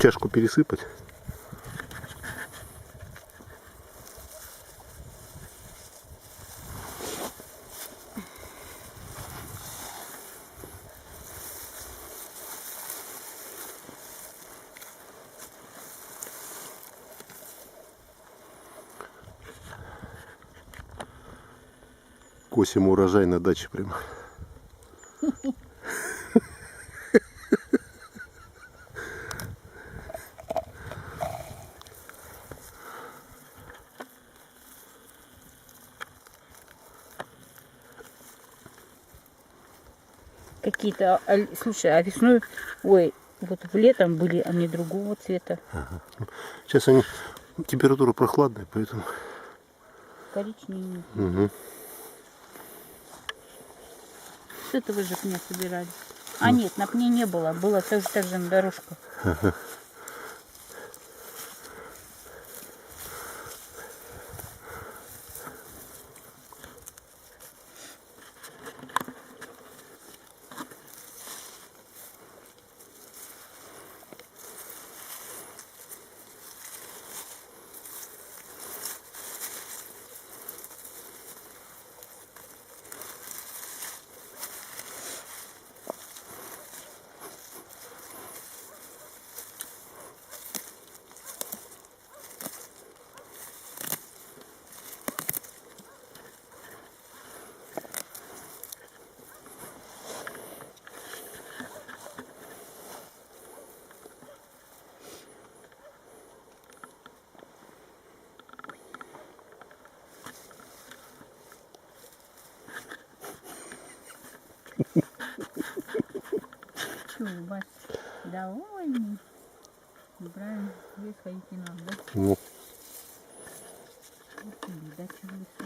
чашку пересыпать. Косим урожай на даче прямо. Какие-то, слушай, а весной, ой, вот в летом были они другого цвета. Ага. Сейчас они, температура прохладная, поэтому... Коричневые. Угу. С этого же пня собирали. А нет, на пне не было. Было тоже так же на дорожках. Ага. Чего у вас довольный? Правильно, здесь ходить не надо, да? Ну. Вот и дача в лесу.